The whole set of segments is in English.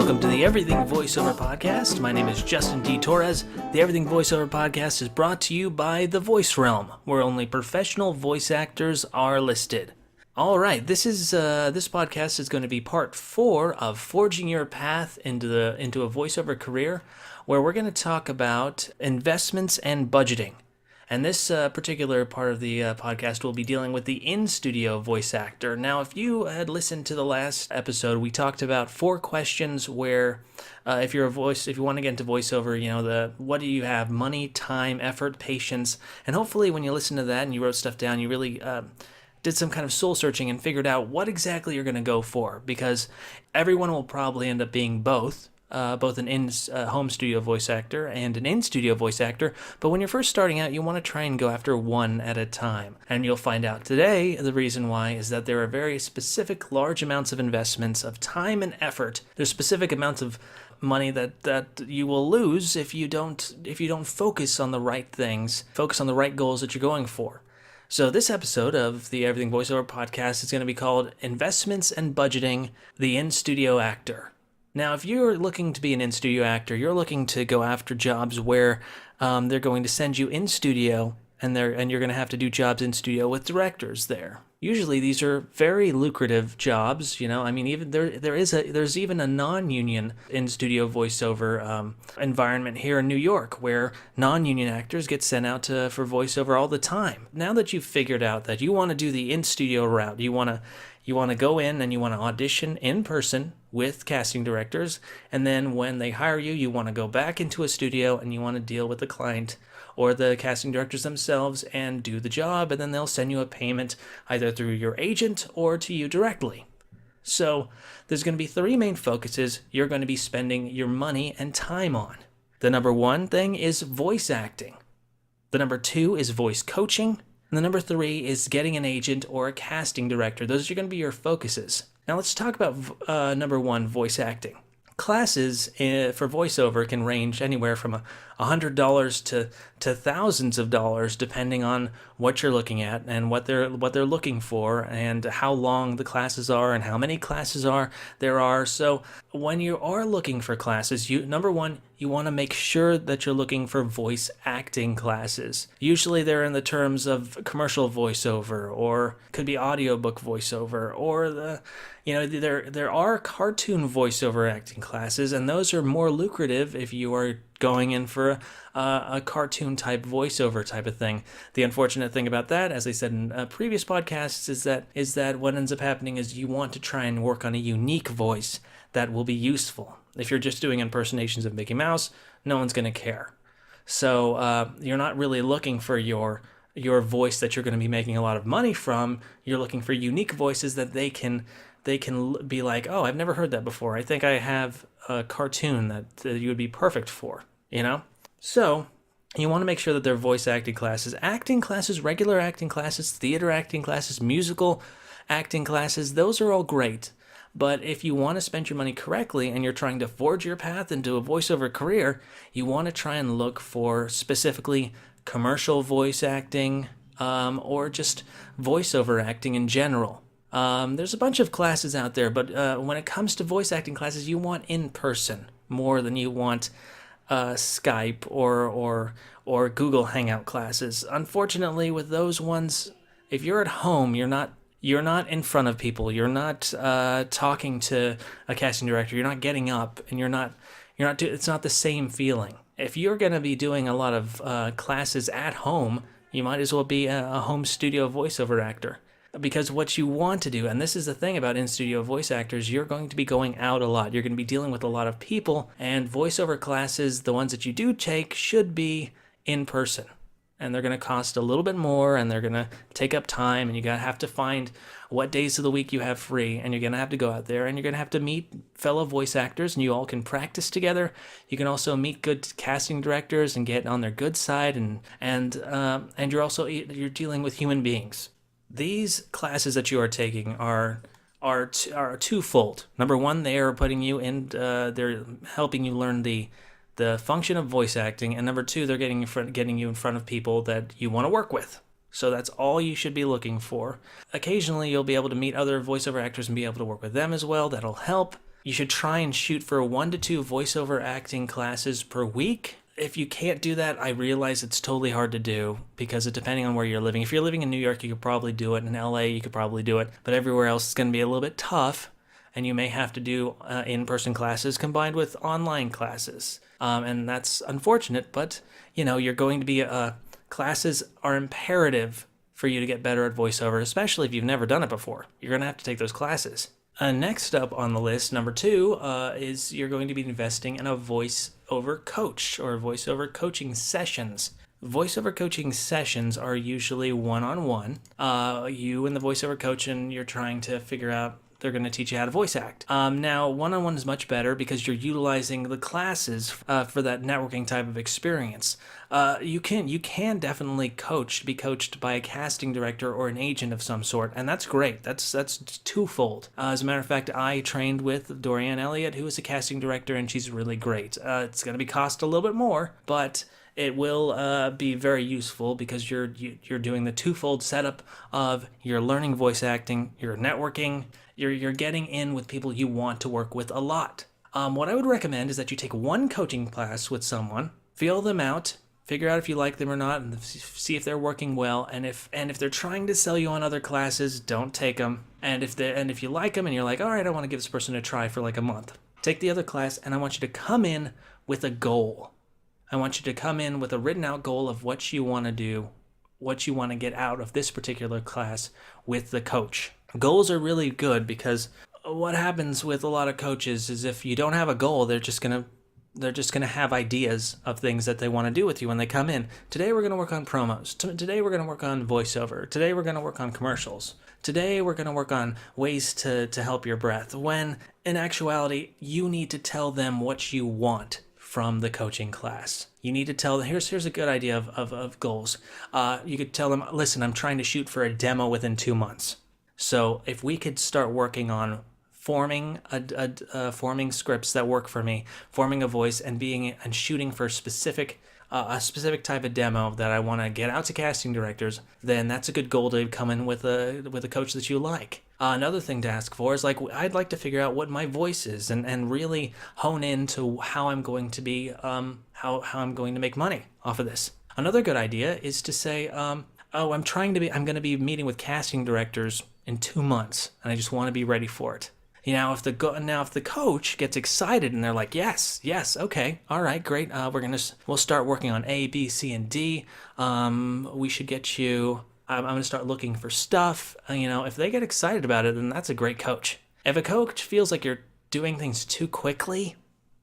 welcome to the Everything Voiceover Podcast. My name is Justin D. Torres. The Everything Voiceover Podcast is brought to you by The Voice Realm, where only professional voice actors are listed. All right, this podcast is going to be part 4 of forging your path into a voiceover career, where we're going to talk about investments and budgeting. And this particular part of the podcast will be dealing with the in-studio voice actor. Now, if you had listened to the last episode, we talked about 4 questions where, if you want to get into voiceover, what do you have? Money, time, effort, patience, and hopefully when you listen to that and you wrote stuff down, you really did some kind of soul searching and figured out what exactly you're going to go for, because everyone will probably end up being both an home studio voice actor and an in-studio voice actor, but when you're first starting out, you want to try and go after one at a time. And you'll find out today the reason why is that there are very specific large amounts of investments of time and effort. There's specific amounts of money that you will lose if you don't focus on the right things, focus on the right goals that you're going for. So this episode of the Everything Voiceover Podcast is going to be called Investments and Budgeting, the In-Studio Actor. Now, if you're looking to be an in-studio actor, you're looking to go after jobs where they're going to send you in studio, and you're going to have to do jobs in studio with directors there. Usually, these are very lucrative jobs. Even there's even a non-union in-studio voiceover environment here in New York, where non-union actors get sent out for voiceover all the time. Now that you've figured out that you want to do the in-studio route, you want to go in and you want to audition in person with casting directors, and then when they hire you, you want to go back into a studio and you want to deal with the client or the casting directors themselves and do the job, and then they'll send you a payment either through your agent or to you directly. So there's going to be 3 main focuses you're going to be spending your money and time on. The number 1 thing is voice acting. The number 2 is voice coaching. And the number 3 is getting an agent or a casting director. Those are going to be your focuses. Now let's talk about number 1, voice acting. Classes for voiceover can range anywhere from $100 to thousands of dollars, depending on what you're looking at and what they're looking for, and how long the classes are and how many classes there are. So when you are looking for classes, number 1, you want to make sure that you're looking for voice acting classes. Usually they're in the terms of commercial voiceover, or could be audiobook voiceover, or there are cartoon voiceover acting classes, and those are more lucrative if you are going in for a cartoon type voiceover type of thing. The unfortunate thing about that, as I said in previous podcasts, is that what ends up happening is you want to try and work on a unique voice that will be useful. If you're just doing impersonations of Mickey Mouse, no one's going to care. So you're not really looking for your voice that you're going to be making a lot of money from. You're looking for unique voices that they can be like, oh, I've never heard that before. I think I have a cartoon that you would be perfect for, So you want to make sure that they're voice acting classes, regular acting classes, theater acting classes, musical acting classes. Those are all great. But if you want to spend your money correctly and you're trying to forge your path into a voiceover career, you want to try and look for specifically commercial voice acting, or just voiceover acting in general. There's a bunch of classes out there, but when it comes to voice acting classes, you want in person more than you want Skype or Google Hangout classes. Unfortunately, with those ones, if you're at home, you're not in front of people. You're not talking to a casting director. You're not getting up, and it's not the same feeling. If you're going to be doing a lot of classes at home, you might as well be a home studio voiceover actor. Because what you want to do, and this is the thing about in-studio voice actors, you're going to be going out a lot. You're going to be dealing with a lot of people, and voiceover classes, the ones that you do take, should be in person. And they're going to cost a little bit more, and they're going to take up time, and you're going to have to find what days of the week you have free, and you're going to have to go out there, and you're going to have to meet fellow voice actors, and you all can practice together. You can also meet good casting directors and get on their good side, and you're dealing with human beings. These classes that you are taking are twofold. Number 1, they are putting you in. They're helping you learn the function of voice acting, and number 2, they're getting you in front of people that you want to work with. So that's all you should be looking for. Occasionally, you'll be able to meet other voiceover actors and be able to work with them as well. That'll help. You should try and shoot for 1 to 2 voiceover acting classes per week. If you can't do that, I realize it's totally hard to do because depending on where you're living. If you're living in New York, you could probably do it. In LA, you could probably do it. But everywhere else, it's going to be a little bit tough, and you may have to do in-person classes combined with online classes. And that's unfortunate, but you're going to be classes are imperative for you to get better at voiceover, especially if you've never done it before. You're going to have to take those classes. Next up on the list, number 2, is you're going to be investing in a voiceover coach or voiceover coaching sessions. Voiceover coaching sessions are usually one-on-one. You and the voiceover coach, and you're trying to figure out, they're going to teach you how to voice act. Now, one-on-one is much better because you're utilizing the classes for that networking type of experience. You can definitely be coached by a casting director or an agent of some sort, and that's great. That's twofold. As a matter of fact, I trained with Dorianne Elliott, who is a casting director, and she's really great. It's going to cost a little bit more, but it will be very useful because you're doing the twofold setup of you're learning voice acting, you're networking, you're getting in with people you want to work with a lot. What I would recommend is that you take one coaching class with someone, feel them out, figure out if you like them or not, and see if they're working well. And if they're trying to sell you on other classes, don't take them. And if you like them and you're like, all right, I want to give this person a try for like a month, take the other class, and I want you to come in with a goal. I want you to come in with a written out goal of what you want to do, what you want to get out of this particular class with the coach. Goals are really good because what happens with a lot of coaches is if you don't have a goal, they're just gonna have ideas of things that they want to do with you when they come in. Today we're going to work on promos. Today we're going to work on voiceover. Today we're going to work on commercials. Today we're going to work on ways to help your breath. When in actuality, you need to tell them what you want from the coaching class. You need to tell them, here's a good idea of goals. You could tell them, listen, I'm trying to shoot for a demo within 2 months. So if we could start working on forming forming scripts that work for me, forming a voice, and shooting for a specific type of demo that I want to get out to casting directors, then that's a good goal to come in with a coach that you like. Another thing to ask for is I'd like to figure out what my voice is and really hone into how I'm going to be how I'm going to make money off of this. Another good idea is to say, I'm going to be meeting with casting directors in 2 months, and I just want to be ready for it. If the coach gets excited and they're like, yes, okay, all right, great, we'll start working on A, B, C, and D. We should get you. I'm going to start looking for stuff. If they get excited about it, then that's a great coach. If a coach feels like you're doing things too quickly,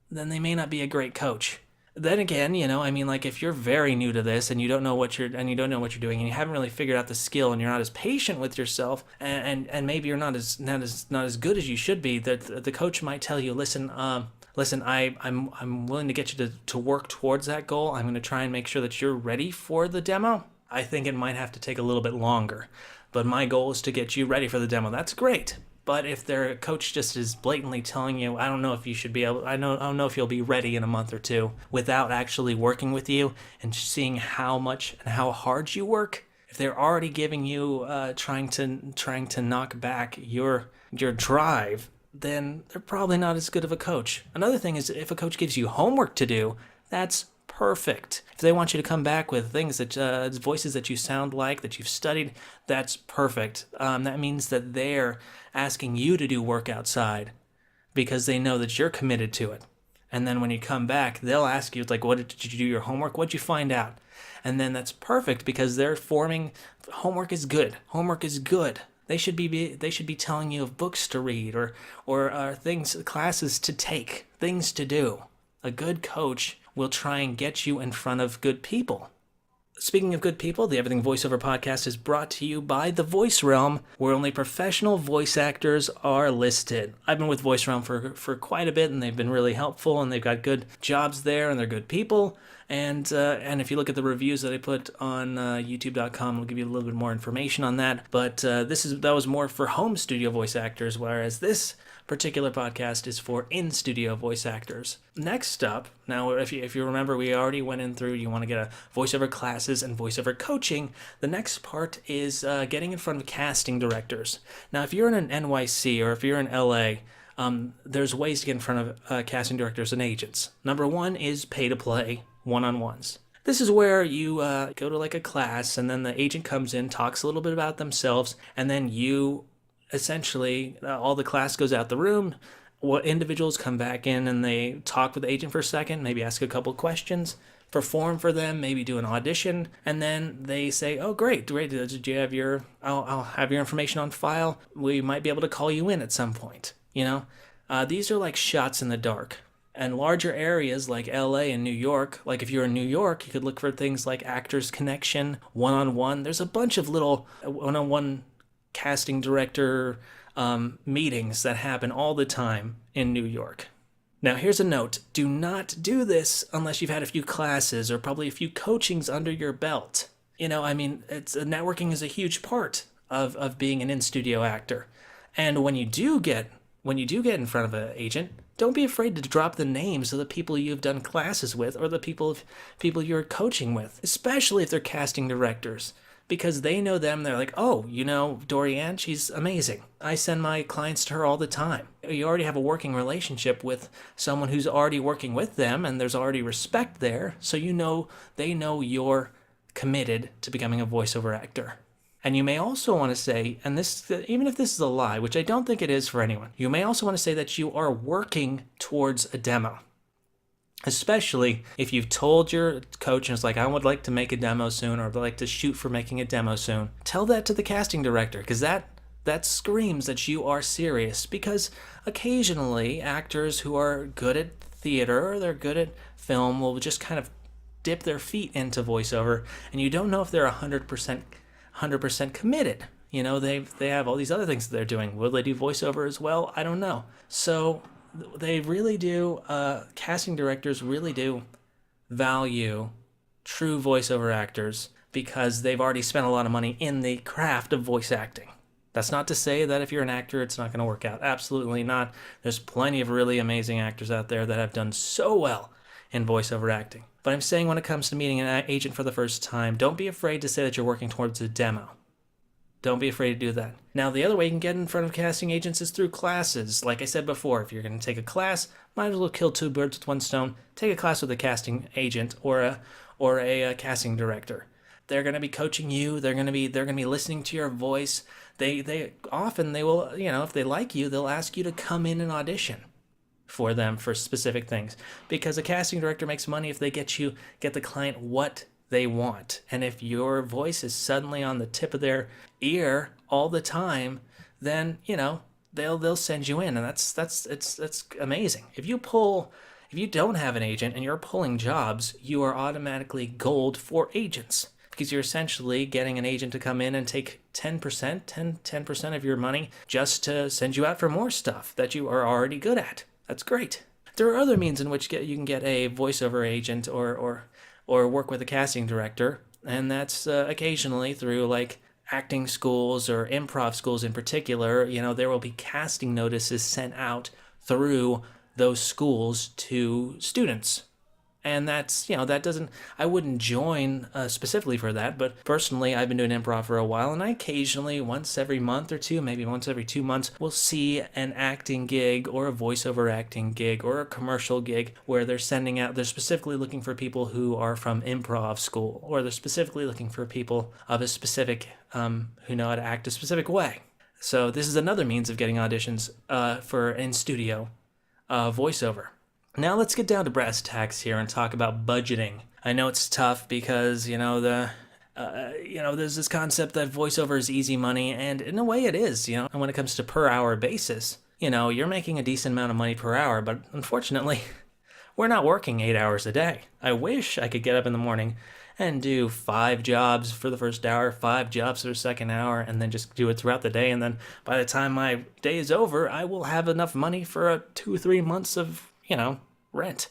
then they may not be a great coach. Then again, if you're very new to this and you don't know what you're doing and you haven't really figured out the skill and you're not as patient with yourself and maybe you're not as good as you should be, that the coach might tell you, listen, I'm willing to get you to work towards that goal. I'm going to try and make sure that you're ready for the demo. I think it might have to take a little bit longer, but my goal is to get you ready for the demo. That's great. But if their coach just is blatantly telling you, I don't know if you'll be ready in a month or 2 without actually working with you and seeing how much and how hard you work, if they're already giving you, trying to knock back your drive, then they're probably not as good of a coach. Another thing is if a coach gives you homework to do, that's perfect. If they want you to come back with things that voices that you sound like, that you've studied, that's perfect. That means that they're asking you to do work outside because they know that you're committed to it. And then when you come back, they'll ask you, what did you do your homework? What'd you find out? And then that's perfect because they're forming. Homework is good. Homework is good. They should be telling you of books to read or things, classes to take, things to do. A good coach will try and get you in front of good people. Speaking of good people, the Everything Voiceover Podcast is brought to you by The Voice Realm, where only professional voice actors are listed. I've been with Voice Realm for quite a bit, and they've been really helpful, and they've got good jobs there, and they're good people. And if you look at the reviews that I put on YouTube.com, it'll give you a little bit more information on that. But that was more for home studio voice actors, whereas this particular podcast is for in-studio voice actors. Next up, now if you remember, we already went in through, you want to get a voiceover classes and voiceover coaching. The next part is getting in front of casting directors. Now, if you're in an NYC or if you're in LA, there's ways to get in front of casting directors and agents. Number one is pay-to-play one-on-ones. This is where you go to like a class, and then the agent comes in, talks a little bit about themselves, and then you essentially, all the class goes out the room. What individuals come back in and they talk with the agent for a second, maybe ask a couple questions, perform for them, maybe do an audition, and then they say, "Oh, great! Did you have your? I'll have your information on file. We might be able to call you in at some point." These are like shots in the dark. And larger areas like LA and New York, like if you're in New York, you could look for things like Actors Connection, one-on-one. There's a bunch of little one-on-one casting director meetings that happen all the time in New York. Now, here's a note. Do not do this unless you've had a few classes or probably a few coachings under your belt. Networking is a huge part of being an in-studio actor. And when you do get in front of an agent, don't be afraid to drop the names of the people you've done classes with or the people you're coaching with, especially if they're casting directors, because they know them. They're like, "Oh, Dorianne, she's amazing. I send my clients to her all the time." You already have a working relationship with someone who's already working with them, and there's already respect there, so they know you're committed to becoming a voiceover actor. And you may also want to say, and this, even if this is a lie, which I don't think it is for anyone, you may also want to say that you are working towards a demo. Especially if you've told your coach and it's like, "I would like to make a demo soon," or "I'd like to shoot for making a demo soon." Tell that to the casting director, because that screams that you are serious. Because occasionally actors who are good at theater or they're good at film will just kind of dip their feet into voiceover, and you don't know if they're 100% committed. They have all these other things that they're doing. Will they do voiceover as well? I don't know. So they really do, casting directors really do value true voiceover actors because they've already spent a lot of money in the craft of voice acting. That's not to say that if you're an actor, it's not going to work out. Absolutely not. There's plenty of really amazing actors out there that have done so well in voiceover acting. But I'm saying when it comes to meeting an agent for the first time, don't be afraid to say that you're working towards a demo. Don't be afraid to do that. Now, the other way you can get in front of casting agents is through classes. Like I said before, if you're going to take a class, might as well kill two birds with one stone. Take a class with a casting agent or a casting director. They're going to be coaching you. They're going to be listening to your voice. They often will, if they like you, they'll ask you to come in and audition for them for specific things, because a casting director makes money if they get the client what they want. And if your voice is suddenly on the tip of their ear all the time, then they'll send you in, and that's amazing. If you don't have an agent and you're pulling jobs, you are automatically gold for agents, because you're essentially getting an agent to come in and take 10% of your money just to send you out for more stuff that you are already good at. That's great. There are other means in which you can get a voiceover agent or work with a casting director, and that's occasionally through like acting schools or improv schools in particular. There will be casting notices sent out through those schools to students. And that's, I wouldn't join specifically for that, but personally, I've been doing improv for a while, and I occasionally, once every month or two, maybe once every 2 months, will see an acting gig or a voiceover acting gig or a commercial gig where they're specifically looking for people who are from improv school, or they're specifically looking for people of a specific, who know how to act a specific way. So this is another means of getting auditions for in-studio voiceover. Now let's get down to brass tacks here and talk about budgeting. I know it's tough because, there's this concept that voiceover is easy money, and in a way it is, and when it comes to per hour basis, you're making a decent amount of money per hour, but unfortunately, we're not working 8 hours a day. I wish I could get up in the morning and do 5 jobs for the first hour, 5 jobs for the second hour, and then just do it throughout the day, and then by the time my day is over, I will have enough money for 2 or 3 months of rent.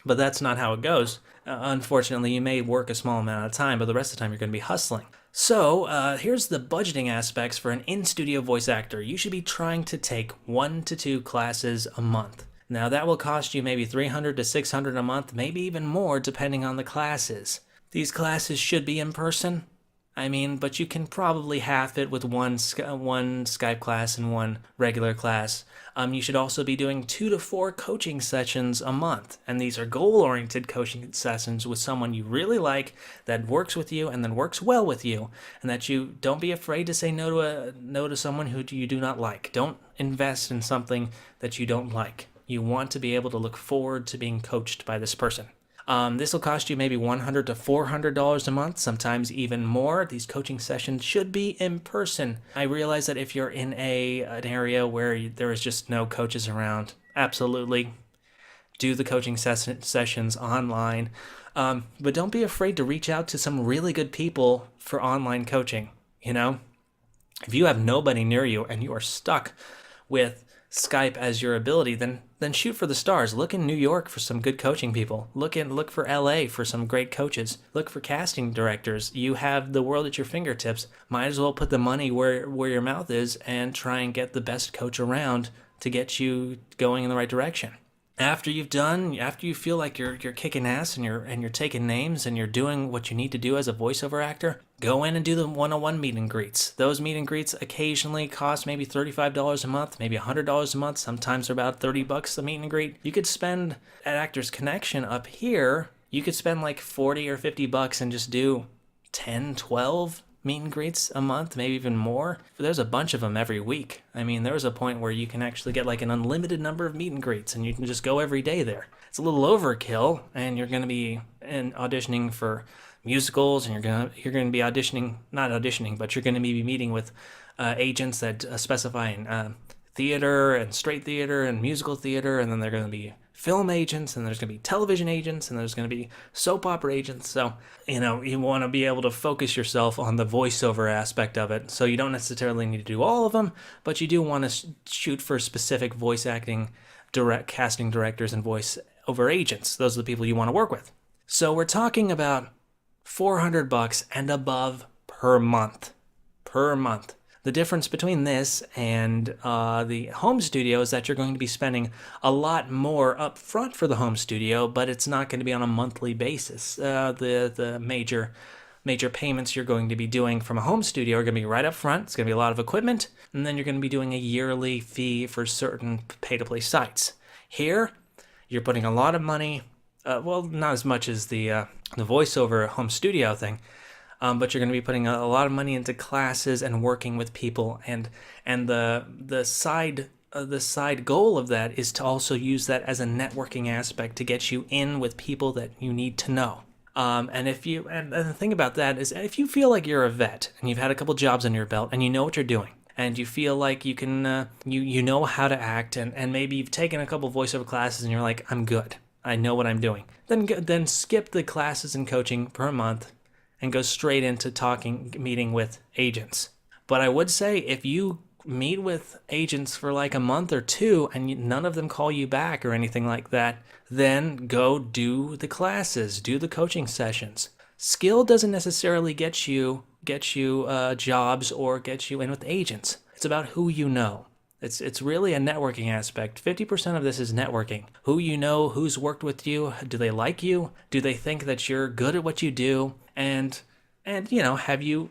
But that's not how it goes. Unfortunately, you may work a small amount of time, but the rest of the time you're going to be hustling. So here's the budgeting aspects for an in-studio voice actor. You should be trying to take 1 to 2 classes a month. Now that will cost you maybe $300 to $600 a month, maybe even more depending on the classes. These classes should be in person. I mean, but you can probably half it with one Skype class and one regular class. You should also be doing 2 to 4 coaching sessions a month. And these are goal-oriented coaching sessions with someone you really like, that works with you and then works well with you. And that you don't be afraid to say no to someone who you do not like. Don't invest in something that you don't like. You want to be able to look forward to being coached by this person. This will cost you maybe $100 to $400 a month, sometimes even more. These coaching sessions should be in person. I realize that if you're in an area where there is just no coaches around, absolutely do the coaching sessions online. But don't be afraid to reach out to some really good people for online coaching. If you have nobody near you and you are stuck with Skype as your ability, then shoot for the stars. Look in New York for some good coaching people. Look for LA for some great coaches. Look for casting directors. You have the world at your fingertips. Might as well put the money where your mouth is and try and get the best coach around to get you going in the right direction. After you feel like you're kicking ass and you're taking names and you're doing what you need to do as a voiceover actor, go in and do the one-on-one meet and greets. Those meet and greets occasionally cost maybe $35 a month, maybe $100 a month. Sometimes they're about $30 a meet and greet. You could spend at Actors Connection up here, you could spend like $40 or $50 and just do 10, 12 meet and greets a month, maybe even more. There's a bunch of them every week. I mean, there was a point where you can actually get like an unlimited number of meet and greets and you can just go every day there. It's a little overkill, and you're going to be auditioning for musicals, and you're going to be not auditioning, but you're going to be meeting with agents that specify in theater and straight theater and musical theater, and then they're going to be film agents, and there's going to be television agents, and there's going to be soap opera agents. So, you want to be able to focus yourself on the voiceover aspect of it. So you don't necessarily need to do all of them, but you do want to shoot for specific voice acting, casting directors, and voiceover agents. Those are the people you want to work with. So we're talking about $400 and above per month. The difference between this and the home studio is that you're going to be spending a lot more up front for the home studio, but it's not going to be on a monthly basis. The major payments you're going to be doing from a home studio are going to be right up front. It's going to be a lot of equipment, and then you're going to be doing a yearly fee for certain pay-to-play sites. Here, you're putting a lot of money, not as much as the voiceover home studio thing, but you're going to be putting a lot of money into classes and working with people, and the side goal of that is to also use that as a networking aspect to get you in with people that you need to know. And the thing about that is, if you feel like you're a vet and you've had a couple jobs under your belt and you know what you're doing, and you feel like you can you know how to act, and maybe you've taken a couple voiceover classes and you're like, I'm good, I know what I'm doing, then skip the classes and coaching per month and go straight into meeting with agents. But I would say, if you meet with agents for like a month or two and none of them call you back or anything like that, then go do the classes, do the coaching sessions. Skill doesn't necessarily get you jobs or get you in with agents. It's about who you know. It's really a networking aspect. 50% of this is networking. Who you know, who's worked with you, do they like you? Do they think that you're good at what you do? And have you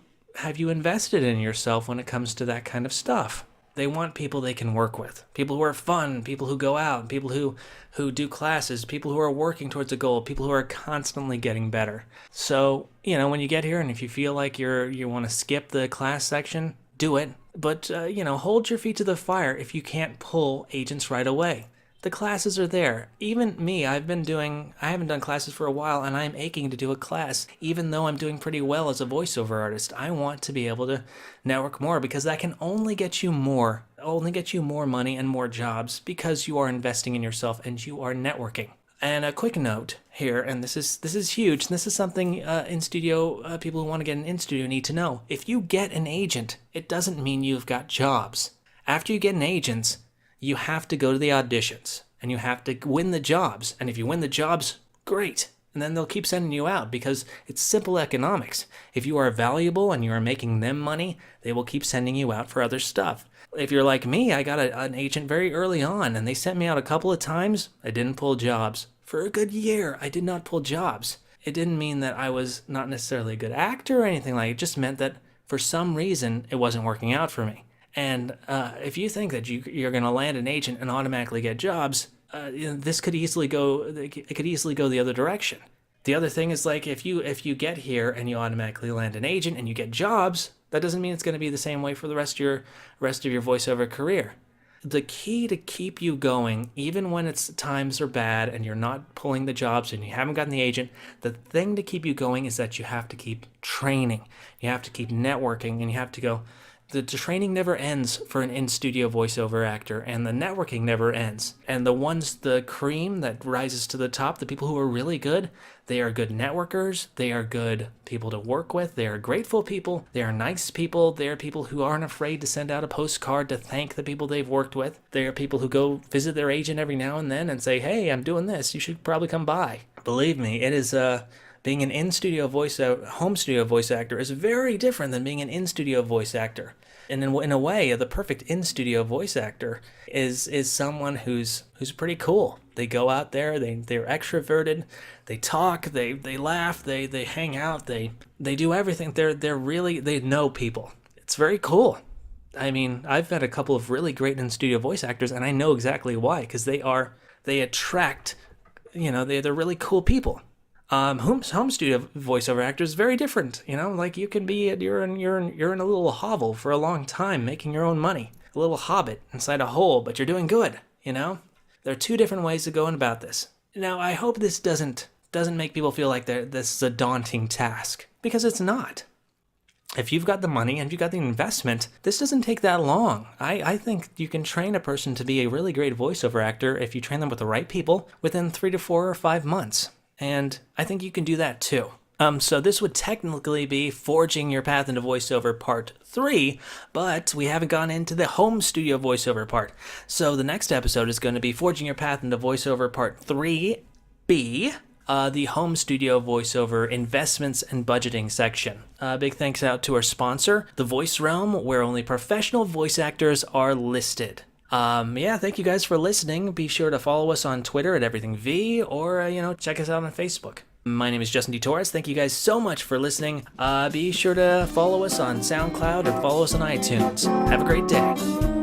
invested in yourself when it comes to that kind of stuff? They want people they can work with. People who are fun, people who go out, people who do classes, people who are working towards a goal, people who are constantly getting better. So, when you get here and if you feel like you want to skip the class section, do it. But, hold your feet to the fire if you can't pull agents right away. The classes are there. Even me, I haven't done classes for a while, and I'm aching to do a class. Even though I'm doing pretty well as a voiceover artist, I want to be able to network more, because that can only get you more money and more jobs, because you are investing in yourself and you are networking. And a quick note here, and this is huge. This is something in-studio people who want to get an in-studio need to know. If you get an agent, it doesn't mean you've got jobs. After you get an agent, you have to go to the auditions, and you have to win the jobs. And if you win the jobs, great. And then they'll keep sending you out, because it's simple economics. If you are valuable and you are making them money, they will keep sending you out for other stuff. If you're like me, I got an agent very early on, and they sent me out a couple of times. I didn't pull jobs. For a good year, I did not pull jobs. It didn't mean that I was not necessarily a good actor or anything like it. It just meant that for some reason it wasn't working out for me. And if you think that you're going to land an agent and automatically get jobs, this could easily go. It could easily go the other direction. The other thing is, like, if you get here and you automatically land an agent and you get jobs, that doesn't mean it's going to be the same way for the rest of your voiceover career. The key to keep you going, even when times are bad and you're not pulling the jobs and you haven't gotten the agent, the thing to keep you going is that you have to keep training. You have to keep networking, and you have to go. The training never ends for an in-studio voiceover actor, and the networking never ends. And the cream that rises to the top, the people who are really good, they are good networkers, they are good people to work with, they are grateful people, they are nice people, they are people who aren't afraid to send out a postcard to thank the people they've worked with. They are people who go visit their agent every now and then and say, hey, I'm doing this, you should probably come by. Believe me, it is being an home studio voice actor is very different than being an in-studio voice actor. And in a way, the perfect in-studio voice actor is someone who's pretty cool. They go out there, they're extroverted, they talk, they laugh, they hang out, they do everything. They know people. It's very cool. I mean, I've met a couple of really great in-studio voice actors, and I know exactly why, because they attract, they're really cool people. Home studio voiceover actor is very different. Like you can be you're in a little hovel for a long time making your own money, a little hobbit inside a hole, but you're doing good. There are two different ways of going about this. Now, I hope this doesn't make people feel like this is a daunting task, because it's not. If you've got the money and you've got the investment, this doesn't take that long. I think you can train a person to be a really great voiceover actor if you train them with the right people within 3 to 4 or 5 months. And I think you can do that too. So this would technically be Forging Your Path Into Voiceover Part 3, but we haven't gone into the home studio voiceover part. So the next episode is going to be Forging Your Path Into Voiceover Part 3B, the home studio voiceover investments and budgeting section. Big thanks out to our sponsor, The Voice Realm, where only professional voice actors are listed. Thank you guys for listening. Be sure to follow us on Twitter at EverythingV, or, check us out on Facebook. My name is Justin D. Torres. Thank you guys so much for listening. Be sure to follow us on SoundCloud or follow us on iTunes. Have a great day.